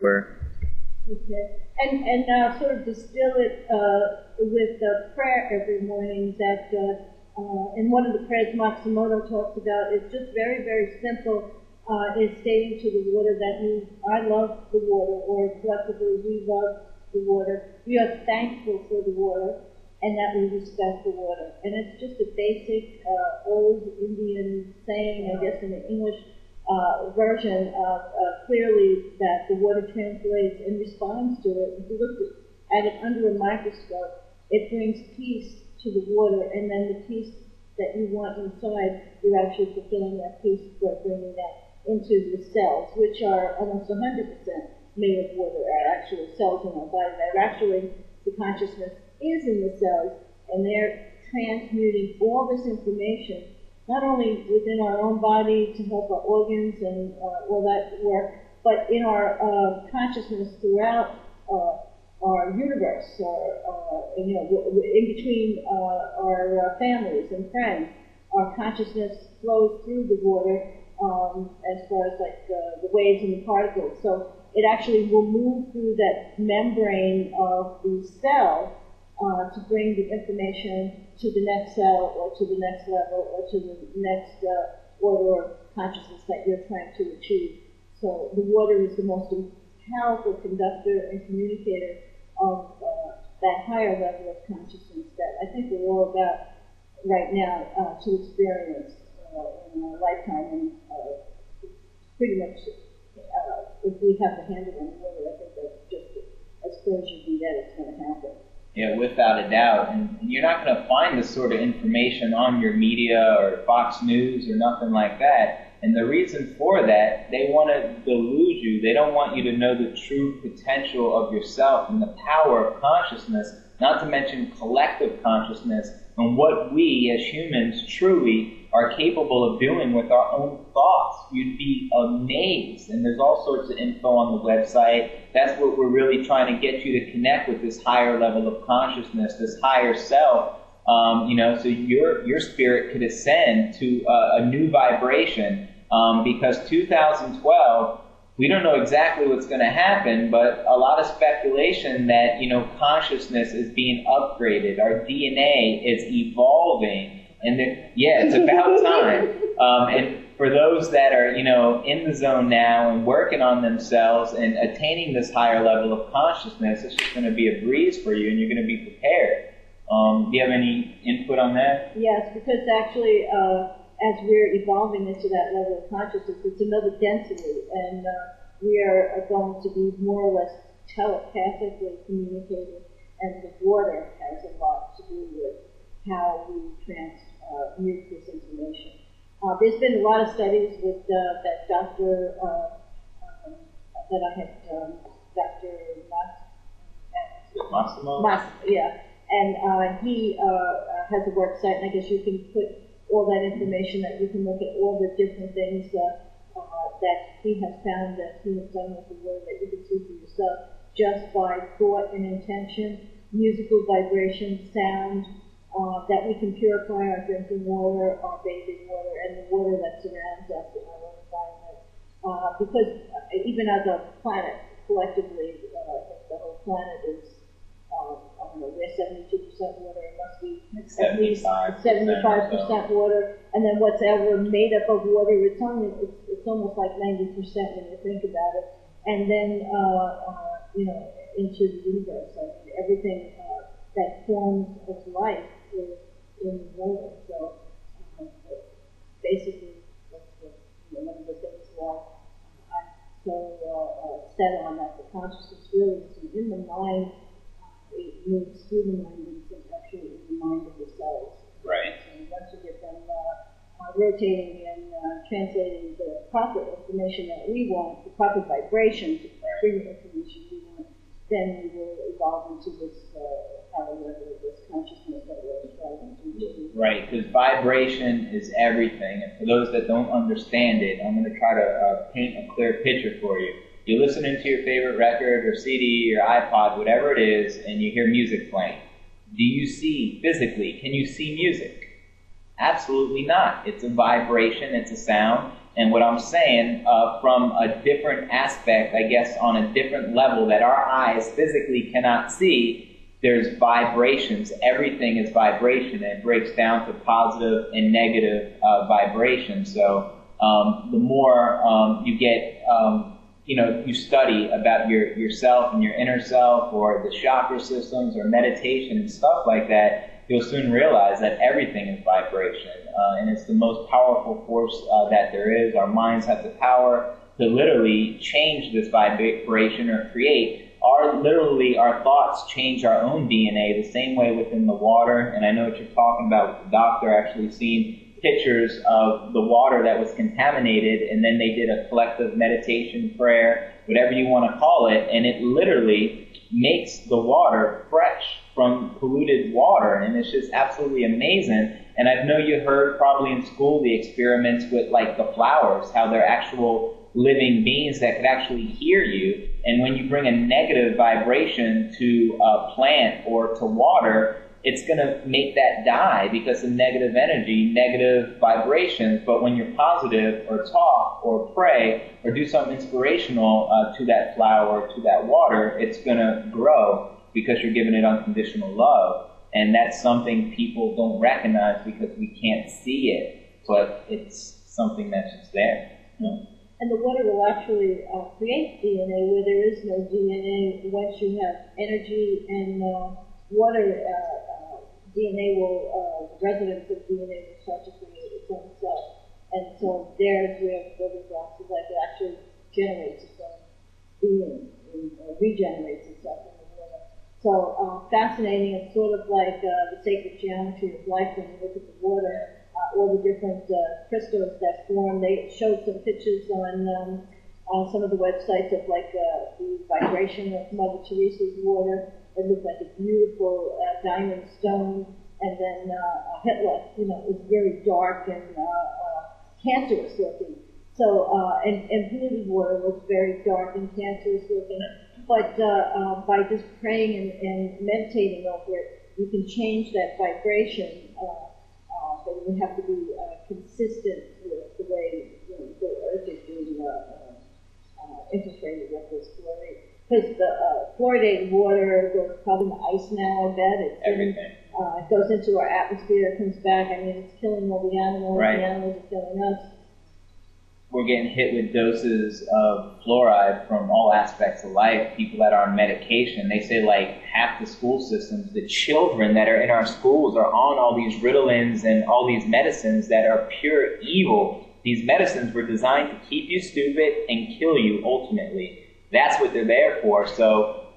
where. Okay. And sort of distill it with prayer every morning that in one of the prayers Matsumoto talks about is just very, very simple, is stating to the water that I love the water, or collectively we love the water. We are thankful for the water, and that we respect the water. And it's just a basic old Indian saying, I guess in the English version, clearly that the water translates and responds to it. If you look at it under a microscope, it brings peace to the water, and then the peace that you want inside, you're actually fulfilling that peace by bringing that into the cells, which are almost 100% made of water, are actual cells in our body. They're actually, the consciousness is in the cells, and they're transmuting all this information, not only within our own body to help our organs and all that work, but in our consciousness throughout our universe, or in between our families and friends. Our consciousness flows through the water as far as like the waves and the particles. So it actually will move through that membrane of the cell to bring the information to the next cell, or to the next level, or to the next order of consciousness that you're trying to achieve. So the water is the most powerful conductor and communicator of that higher level of consciousness that I think we're all about right now to experience in our lifetime. And pretty much, if we have the handle on water, I think that's just as close as you can get, it's going to happen. Yeah, without a doubt. And you're not going to find this sort of information on your media or Fox News or nothing like that. And the reason for that, they want to delude you. They don't want you to know the true potential of yourself and the power of consciousness, not to mention collective consciousness, and what we as humans truly are capable of doing with our own thoughts. You'd be amazed. And there's all sorts of info on the website. That's what we're really trying to get you to connect with, this higher level of consciousness, this higher self. So your spirit could ascend to a new vibration, because 2012, we don't know exactly what's going to happen, but a lot of speculation that, consciousness is being upgraded, our DNA is evolving, and it's about time. And for those that are, in the zone now and working on themselves and attaining this higher level of consciousness, it's just going to be a breeze for you, and you're going to be prepared. Do you have any input on that? Yes, because actually, as we're evolving into that level of consciousness, it's another density, and we are going to be more or less telepathically communicating, and the water has a lot to do with how we transmute this information. There's been a lot of studies with that doctor that I had, Dr. Massimo? Yeah. And he has a website, and I guess you can put all that information, that you can look at all the different things that he has found, that he has done with the water, that you can see for yourself just by thought and intention, musical vibration, sound, that we can purify our drinking water, our bathing water, and the water that surrounds us in our own environment. Because even as a planet, collectively, I think the whole planet is, I don't know, we're 72% water, it must be at least 75% water, and then what's ever made up of water, it's almost like 90% when you think about it, and then, into the universe. I mean, everything that forms of life is in water, so basically that's one of the things why I'm so set on that. The consciousness really is in the mind. It moves through the mind, and it's actually in the mind of the cells. Right. So once you get them rotating and translating the proper information that we want, the proper vibration to bring the information we want, then we will evolve into this higher level of this consciousness that we're striving to. Right, because vibration is everything. And for those that don't understand it, I'm going to try to paint a clear picture for you. You're listening to your favorite record or CD or iPod, whatever it is, and you hear music playing. Do you see physically? Can you see music? Absolutely not. It's a vibration, it's a sound. And what I'm saying, from a different aspect, I guess on a different level that our eyes physically cannot see, there's vibrations. Everything is vibration. And it breaks down to positive and negative vibration. So the more you get, you study about yourself and your inner self, or the chakra systems, or meditation and stuff like that, you'll soon realize that everything is vibration. And it's the most powerful force that there is. Our minds have the power to literally change this vibration or create. Our thoughts change our own DNA the same way within the water. And I know what you're talking about with the doctor actually seeing pictures of the water that was contaminated, and then they did a collective meditation, prayer, whatever you want to call it, and it literally makes the water fresh from polluted water, and it's just absolutely amazing. And I know you heard probably in school the experiments with like the flowers, how they're actual living beings that could actually hear you. And when you bring a negative vibration to a plant or to water, it's going to make that die because of negative energy, negative vibrations. But when you're positive, or talk, or pray, or do something inspirational to that flower, to that water, it's going to grow because you're giving it unconditional love. And that's something people don't recognize because we can't see it. But it's something that's just there. And the water will actually create DNA where there is no DNA. Once you have energy and water, DNA will, residents of DNA will start to create its own self. And so there's where building blocks is like it actually generates its own being, and regenerates itself in the water. So fascinating. It's sort of like the sacred geometry of life when you look at the water. All the different crystals that form. They showed some pictures on some of the websites of like the vibration of Mother Teresa's water. It looked like a beautiful diamond stone. And then Hitler, was very dark and cancerous looking. So, and polluted water was very dark and cancerous looking. But by just praying and meditating over it, you can change that vibration. But you have to be consistent with the way the earth is being infiltrated with this fluoride. Because the fluoridated water goes probably in the ice now, I bet. Everything. It goes into our atmosphere, it comes back. I mean, it's killing all the animals. Right. The animals are killing us. We're getting hit with doses of fluoride from all aspects of life. People that are on medication, they say like half the school systems, the children that are in our schools are on all these Ritalins and all these medicines that are pure evil. These medicines were designed to keep you stupid and kill you ultimately. That's what they're there for. So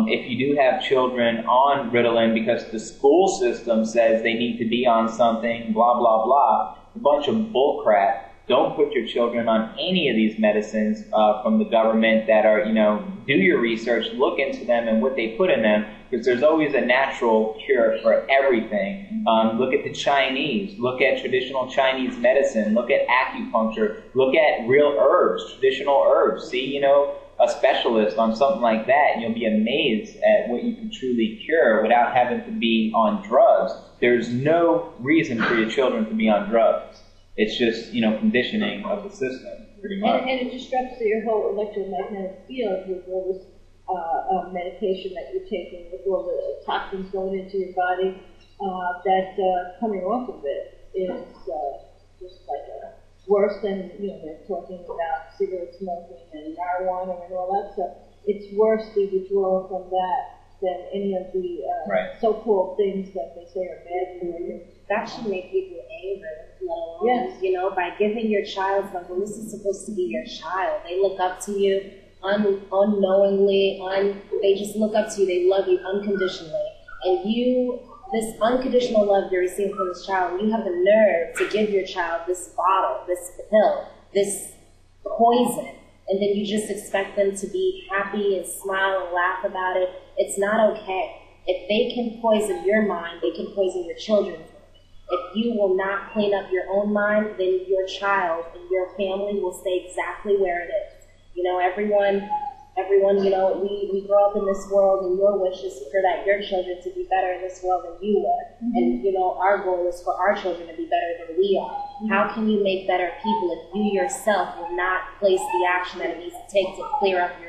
if you do have children on Ritalin because the school system says they need to be on something, blah, blah, blah, a bunch of bull crap. Don't put your children on any of these medicines from the government that are, do your research, look into them and what they put in them, because there's always a natural cure for everything. Look at the Chinese. Look at traditional Chinese medicine. Look at acupuncture. Look at real herbs, traditional herbs. See, a specialist on something like that, and you'll be amazed at what you can truly cure without having to be on drugs. There's no reason for your children to be on drugs. It's just, conditioning of the system, pretty much. And it disrupts your whole electromagnetic field with all this medication that you're taking, with all the toxins going into your body. That coming off of it is just like worse than, they're talking about cigarette smoking and marijuana and all that stuff. It's worse the withdrawal from that than any of the so-called things that they say are bad for you. That should make people angry, let alone, by giving your child something. This is supposed to be your child. They look up to you unknowingly. They just look up to you. They love you unconditionally. And this unconditional love you're receiving from this child, you have the nerve to give your child this bottle, this pill, this poison, and then you just expect them to be happy and smile and laugh about it. It's not okay. If they can poison your mind, they can poison your children's mind. If you will not clean up your own mind, then your child and your family will stay exactly where it is. Everyone everyone, you know, we grow up in this world, and your wish is for that your children to be better in this world than you were. Mm-hmm. And, you know, our goal is for our children to be better than we are. Mm-hmm. How can you make better people if you yourself will not place the action that it needs to take to clear up your